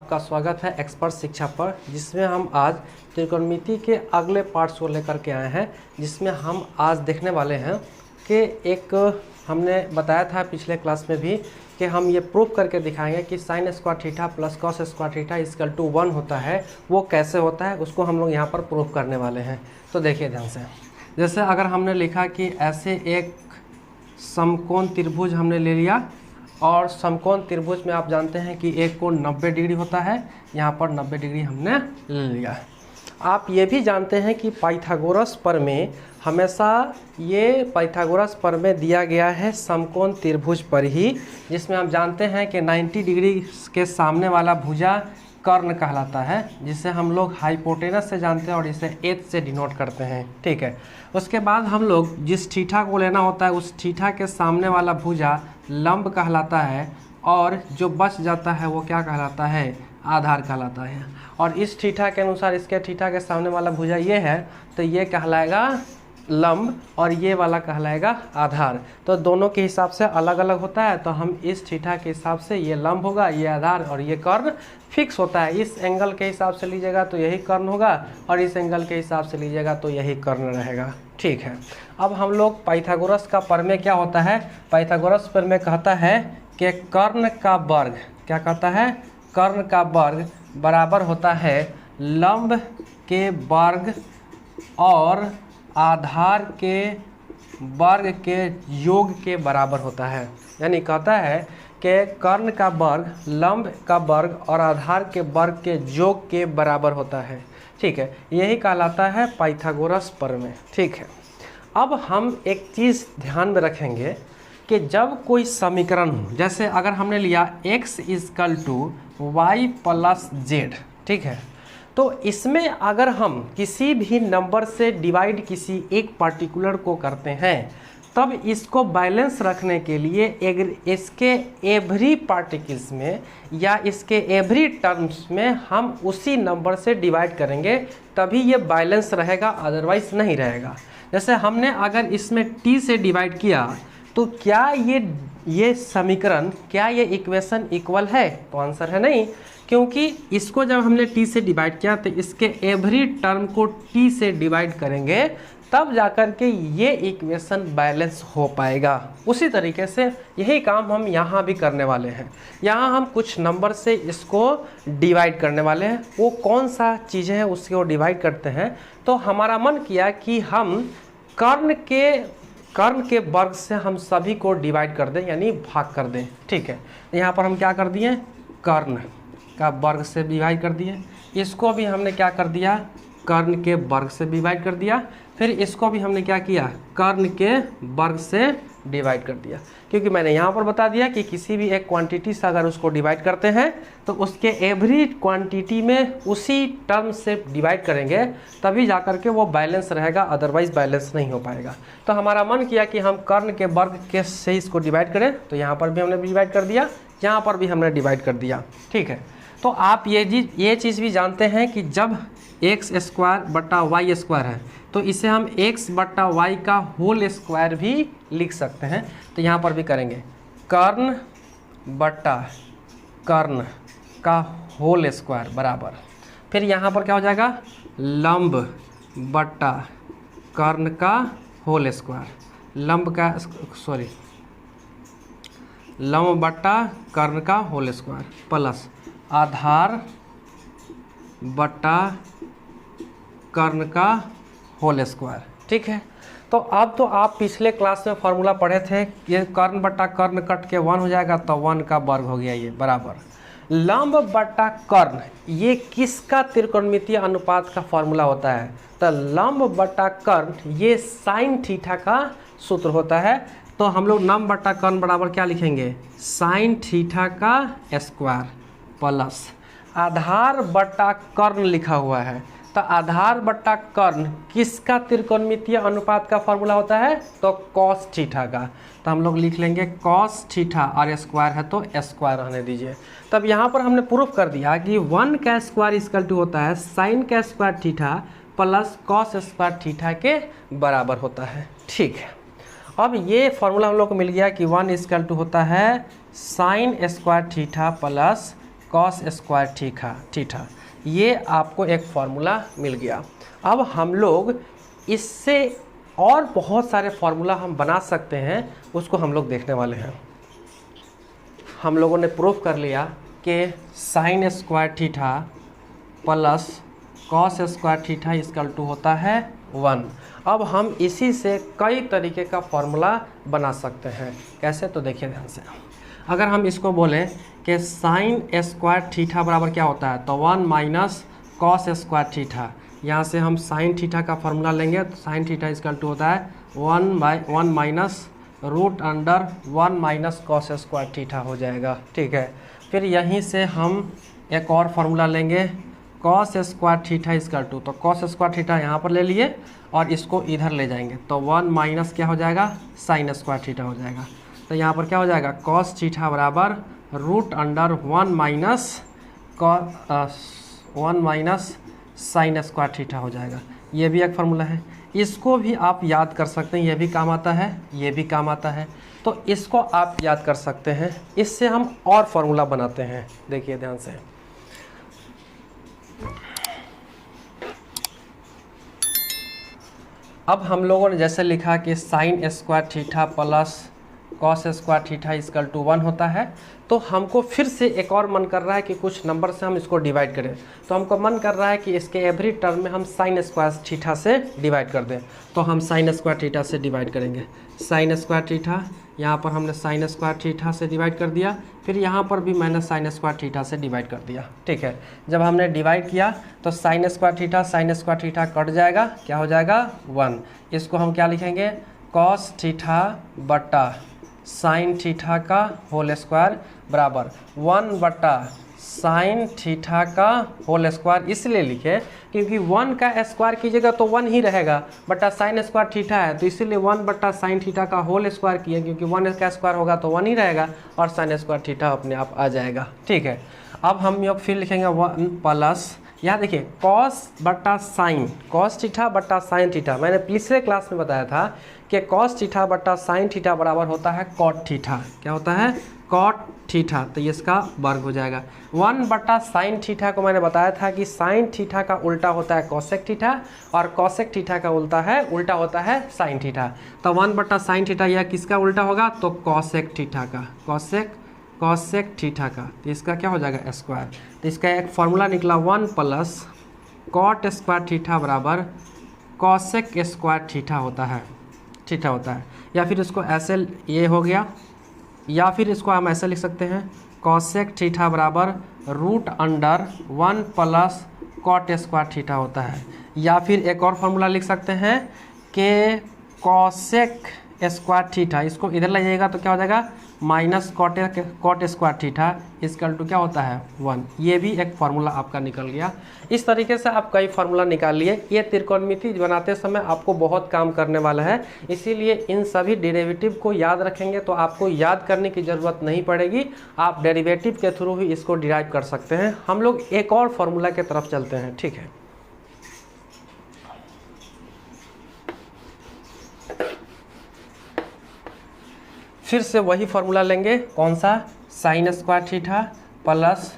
आपका स्वागत है एक्सपर्ट शिक्षा पर, जिसमें हम आज त्रिकोणमिति के अगले पार्ट्स को लेकर के आए हैं। जिसमें हम आज देखने वाले हैं कि एक हमने बताया था पिछले क्लास में भी कि हम ये प्रूफ करके दिखाएंगे कि sine square theta plus cos square theta equal to 1 होता है। वो कैसे होता है उसको हम लोग यहाँ पर प्रूफ करने वाले हैं। तो देखिए ध्यान से, जैसे अगर हमने लिखा कि ऐसे एक समकोण त्रिभुज हमने ले लिया, और समकोण त्रिभुज में आप जानते हैं कि एक कोण 90 डिग्री होता है। यहाँ पर 90 डिग्री हमने ले लिया। आप ये भी जानते हैं कि पाइथागोरस प्रमेय हमेशा ये पाइथागोरस प्रमेय दिया गया है समकोण त्रिभुज पर ही, जिसमें हम जानते हैं कि 90 डिग्री के सामने वाला भुजा कर्ण कहलाता है, जिसे हम लोग हाइपोटेनस से जानते हैं और इसे एच से डिनोट करते हैं। ठीक है, उसके बाद हम लोग जिस थीटा को लेना होता है उस थीटा के सामने वाला भुजा लंब कहलाता है, और जो बच जाता है वो क्या कहलाता है, आधार कहलाता है। और इस थीटा के अनुसार इसके थीटा के सामने वाला भुजा ये है, तो ये कहलाएगा लंब और ये वाला कहलाएगा आधार। तो दोनों के हिसाब से अलग अलग होता है, तो हम इस थीटा के हिसाब से ये लंब होगा, ये आधार और ये कर्ण फिक्स होता है। इस एंगल के हिसाब से लीजिएगा तो यही कर्ण होगा, और इस एंगल के हिसाब से लीजिएगा तो यही कर्ण रहेगा। ठीक है, अब हम लोग पाइथागोरस का प्रमेय क्या होता है, पाइथागोरस प्रमेय कहता है कि कर्ण का वर्ग, क्या कहता है, कर्ण का वर्ग बराबर होता है लंब के वर्ग और आधार के वर्ग के योग के बराबर होता है। यानी कहता है कि कर्ण का वर्ग लंब का वर्ग और आधार के वर्ग के योग के बराबर होता है। ठीक है, यही कहलाता है पाइथागोरस प्रमेय। ठीक है, अब हम एक चीज़ ध्यान में रखेंगे कि जब कोई समीकरण हो, जैसे अगर हमने लिया x equal to y plus z, ठीक है, तो इसमें अगर हम किसी भी नंबर से डिवाइड किसी एक पार्टिकुलर को करते हैं, तब इसको बैलेंस रखने के लिए इसके एवरी पार्टिकल्स में या इसके एवरी टर्म्स में हम उसी नंबर से डिवाइड करेंगे, तभी ये बैलेंस रहेगा, अदरवाइज नहीं रहेगा। जैसे हमने अगर इसमें t से डिवाइड किया, तो क्या ये समीकरण, क्या ये इक्वेशन इक्वल है, तो आंसर है नहीं, क्योंकि इसको जब हमने t से डिवाइड किया तो इसके एवरी टर्म को t से डिवाइड करेंगे, तब जाकर के ये इक्वेशन बैलेंस हो पाएगा। उसी तरीके से यही काम हम यहाँ भी करने वाले हैं। यहाँ हम कुछ नंबर से इसको डिवाइड करने वाले हैं। वो कौन सा चीज़ें हैं उसको डिवाइड करते हैं। तो हमारा मन किया कि हम कर्ण के वर्ग से हम सभी को डिवाइड कर दें, यानी भाग कर दें। ठीक है, यहाँ पर हम क्या कर दिए, कर्ण का वर्ग से डिवाइड कर दिए। इसको भी हमने क्या कर दिया, कर्ण के वर्ग से डिवाइड कर दिया। फिर इसको भी हमने क्या किया, कर्ण के वर्ग से डिवाइड कर दिया। क्योंकि मैंने यहाँ पर बता दिया कि किसी भी एक क्वांटिटी से अगर उसको डिवाइड करते हैं तो उसके एवरी क्वांटिटी में उसी टर्म से डिवाइड करेंगे, तभी जाकर के वो बैलेंस रहेगा, अदरवाइज बैलेंस नहीं हो पाएगा। तो हमारा मन किया कि हम कर्ण के वर्ग के से इसको डिवाइड करें, तो यहाँ पर भी हमने डिवाइड कर दिया, यहाँ पर भी हमने डिवाइड कर दिया। ठीक है, तो आप ये चीज़ भी जानते हैं कि जब एक्स स्क्वायर बटा वाई स्क्वायर है, तो इसे हम x बटा वाई का होल स्क्वायर भी लिख सकते हैं। तो यहाँ पर भी करेंगे कर्ण बटा कर्ण का होल स्क्वायर बराबर, फिर यहाँ पर क्या हो जाएगा, लंब बटा कर्ण का होल स्क्वायर, लंब बटा कर्ण का होल स्क्वायर प्लस आधार बटा कर्ण का होल स्क्वायर। ठीक है, तो अब तो आप पिछले क्लास में फॉर्मूला पढ़े थे, ये कर्ण बटा कर्ण कट के 1 हो जाएगा, तो 1 का वर्ग हो गया, ये बराबर लंब बटा कर्ण, ये किसका त्रिकोणमितीय अनुपात का फॉर्मूला होता है, तो लंब बटा कर्ण ये साइन थीटा का सूत्र होता है। तो हम लोग लंब बटा कर्ण बराबर क्या लिखेंगे, साइन थीटा का स्क्वायर प्लस आधार बटा कर्ण लिखा हुआ है, तो आधार बटा कर्ण किसका त्रिकोणमितीय अनुपात का फॉर्मूला होता है, तो कॉस थीटा का। तो हम लोग लिख लेंगे कॉस थीटा, और स्क्वायर है तो स्क्वायर रहने दीजिए। तब यहाँ पर हमने प्रूफ कर दिया कि 1 का स्क्वायर इक्वल टू होता है साइन का square theta plus cos square theta के बराबर होता है। ठीक है, अब ये फॉर्मूला हम लोग को मिल गया कि 1 इक्वल टू होता है sign square theta plus cos square theta. ये आपको एक फार्मूला मिल गया। अब हम लोग इससे और बहुत सारे फार्मूला हम बना सकते हैं, उसको हम लोग देखने वाले हैं। हम लोगों ने प्रूफ कर लिया कि sine square theta plus cos square theta equal to होता है 1। अब हम इसी से कई तरीके का फार्मूला बना सकते हैं। कैसे, तो देखिए ध्यान से। अगर हम इसको बोलें कि साइन स्क्वायर थीटा बराबर क्या होता है, तो 1 माइनस कॉस स्क्वायर थीटा। यहाँ से हम साइन थीटा का फार्मूला लेंगे, तो साइन थीटा इक्वल टू होता है 1 minus root under 1 minus cos square theta हो जाएगा। ठीक है, फिर यहीं से हम एक और फार्मूला लेंगे, cos square theta equal to, तो कॉस स्क्वायर थीटा यहाँ पर ले लिए और इसको इधर ले जाएंगे, तो 1 माइनस क्या हो जाएगा, साइन स्क्वायर थीटा हो जाएगा। तो यहाँ पर क्या हो जाएगा, कॉस थीटा बराबर root under 1 minus sine square theta हो जाएगा। ये भी एक फार्मूला है, इसको भी आप याद कर सकते हैं, ये भी काम आता है, ये भी काम आता है, तो इसको आप याद कर सकते हैं। इससे हम और फार्मूला बनाते हैं, देखिए ध्यान से। अब हम लोगों ने जैसे लिखा कि sine square theta plus cos square theta equal to 1 होता है, तो हमको फिर से एक और मन कर रहा है कि कुछ नंबर से हम इसको डिवाइड करें। तो हमको मन कर रहा है कि इसके एवरी टर्म में हम साइन स्क्वायर थीटा से डिवाइड कर दें, तो हम साइन स्क्वायर थीटा से डिवाइड करेंगे। साइन स्क्वायर थीटा, यहाँ पर हमने साइन स्क्वायर थीटा से डिवाइड कर दिया, फिर यहाँ पर भी मैंने साइन स्क्वायर थीटा से डिवाइड कर दिया। ठीक है, जब हमने डिवाइड किया तो साइन स्क्वायर थीटा कट जाएगा, क्या हो जाएगा 1। इसको हम क्या लिखेंगे, कॉस थीटा बटा साइन थीटा का होल स्क्वायर बराबर 1 बटा साइन थीटा का होल स्क्वायर। इसलिए लिखे क्योंकि 1 का स्क्वायर कीजिएगा तो 1 ही रहेगा, बटा साइन स्क्वायर थीटा है तो इसीलिए 1 बटा साइन थीटा का होल स्क्वायर किए, क्योंकि 1 का स्क्वायर होगा तो 1 ही रहेगा और साइन स्क्वायर थीटा अपने आप आ जाएगा। ठीक है, अब हम योग फिर लिखेंगे 1 प्लस, यहाँ देखिए कॉस बटा साइन, कॉस थीटा बटा साइन थीटा। मैंने पिछले क्लास में बताया था कि कॉस थीटा बटा साइन थीटा बराबर होता है कॉट थीटा। क्या होता है, कॉट थीटा, तो ये इसका वर्ग हो जाएगा। 1 बटा साइन थीटा को मैंने बताया था कि साइन थीटा का उल्टा होता है कॉसेक थीटा और कॉसेक थीटा का उल्टा होता है साइन थीटा। तो 1 बटा साइन थीटा यह किसका उल्टा होगा, तो कॉसेक थीटा का, कॉसेक थीटा का, तो इसका क्या हो जाएगा स्क्वायर। तो इसका एक फॉर्मूला निकला 1 प्लस कॉट स्क्वायर थीटा बराबर कॉसेक स्क्वायर थीटा होता है, या फिर इसको ऐसे ये हो गया, या फिर इसको हम ऐसे लिख सकते हैं कॉसेक थीटा बराबर root under 1 plus cot square theta होता है। या फिर एक और फार्मूला लिख सकते हैं कि कॉसेक स्क्वायर थीटा, इसको इधर ले जाइएगा तो क्या हो जाएगा minus cot square theta equal to क्या होता है 1। ये भी एक फार्मूला आपका निकल गया। इस तरीके से आप कई फार्मूला निकाल लिए। ये त्रिकोणमिति बनाते समय आपको बहुत काम करने वाला है, इसीलिए इन सभी डेरिवेटिव को याद रखेंगे तो आपको याद करने की ज़रूरत नहीं पड़ेगी, आप डेरिवेटिव के थ्रू ही इसको डिराइव कर सकते हैं। हम लोग एक और फार्मूला की तरफ चलते हैं। ठीक है, फिर से वही फार्मूला लेंगे, कौन सा, sine square theta plus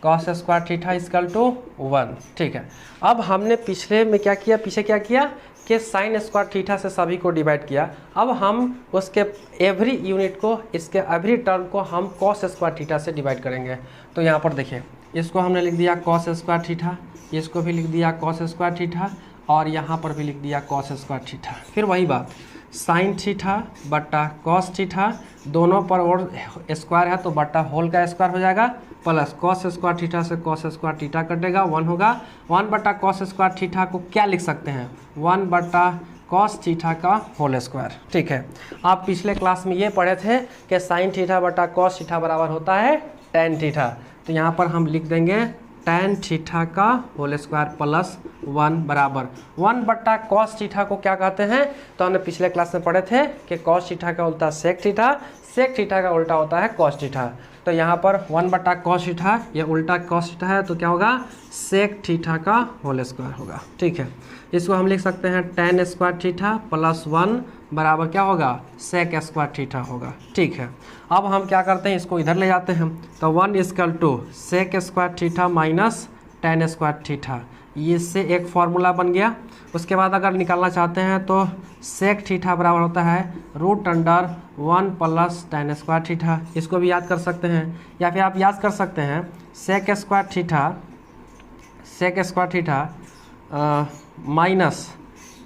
cos square theta equal to 1। ठीक है, अब हमने पीछे क्या किया कि साइन स्क्वायर थीटा से सभी को डिवाइड किया। अब हम उसके एवरी यूनिट को, इसके एवरी टर्म को हम कॉस स्क्वायर थीटा से डिवाइड करेंगे। तो यहाँ पर देखिए, इसको हमने लिख दिया कॉस स्क्वायर थीटा, इसको भी लिख दिया कॉस स्क्वायर थीटा और यहाँ पर भी लिख दिया कॉस स्क्वायर थीटा। फिर वही बात, साइन थीटा बटा कॉस थीटा, दोनों पर और स्क्वायर है तो बटा होल का स्क्वायर हो जाएगा, प्लस कॉस स्क्वायर थीटा से कॉस स्क्वायर थीटा कटेगा, 1 होगा। 1 बटा कॉस स्क्वायर थीटा को क्या लिख सकते हैं, 1 बटा कॉस थीटा का होल स्क्वायर। ठीक है, आप पिछले क्लास में ये पढ़े थे कि साइन थीटा बटा कॉस थीटा बराबर होता है टेन थीटा, तो यहाँ पर हम लिख देंगे टेन थीटा का होल स्क्वायर प्लस 1 बराबर 1 बट्टा कॉस थीटा को क्या कहते हैं, तो हमने पिछले क्लास में पढ़े थे कि कॉस थीटा का उल्टा सेक थीटा का उल्टा होता है कॉस थीटा। तो यहाँ पर 1 बट्टा कॉस थीटा, ये उल्टा कॉस थीटा है तो क्या होगा, सेक थीटा का होल स्क्वायर होगा। ठीक है, इसको हम लिख सकते हैं टेन स्क्वायर थीटा प्लस 1 बराबर क्या होगा, सेक स्क्वायर थीटा होगा। ठीक है, अब हम क्या करते हैं, इसको इधर ले जाते हैं। तो 1 equal to sec square theta minus tan square theta, ये इससे एक फार्मूला बन गया। उसके बाद अगर निकालना चाहते हैं तो सेक थीटा बराबर होता है root under 1 plus tan square theta, इसको भी याद कर सकते हैं। या फिर आप याद कर सकते हैं sec square theta minus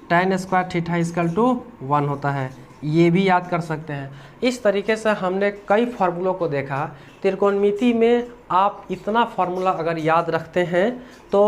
tan square theta equal to 1 होता है, ये भी याद कर सकते हैं। इस तरीके से हमने कई फार्मूलों को देखा। त्रिकोणमिति में आप इतना फार्मूला अगर याद रखते हैं तो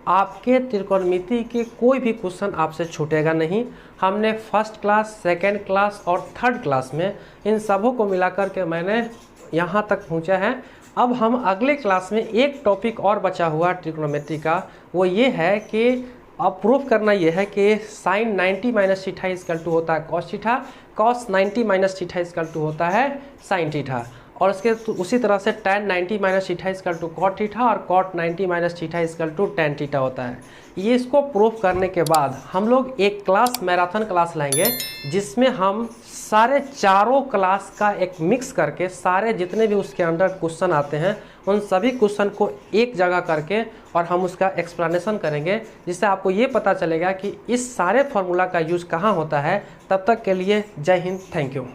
आपके त्रिकोणमिति के कोई भी क्वेश्चन आपसे छूटेगा नहीं। हमने फर्स्ट क्लास, सेकेंड क्लास और थर्ड क्लास में इन सबों को मिलाकर के मैंने यहाँ तक पहुँचा है। अब हम अगले क्लास में एक टॉपिक और बचा हुआ ट्रिग्नोमेट्री का, वो ये है कि अब प्रूफ करना ये है कि sine 90 minus theta equal to होता है cos theta, cos 90 minus theta equal to होता है साइन थीटा, और उसके उसी तरह से tan 90 minus theta equal to cot theta और cot 90 minus theta equal to tan theta होता है। ये इसको प्रूफ करने के बाद हम लोग एक क्लास मैराथन क्लास लेंगे जिसमें हम सारे चारों क्लास का एक मिक्स करके सारे जितने भी उसके अंदर क्वेश्चन आते हैं उन सभी क्वेश्चन को एक जगह करके और हम उसका एक्सप्लेनेशन करेंगे, जिससे आपको ये पता चलेगा कि इस सारे फार्मूला का यूज़ कहाँ होता है। तब तक के लिए जय हिंद, थैंक यू।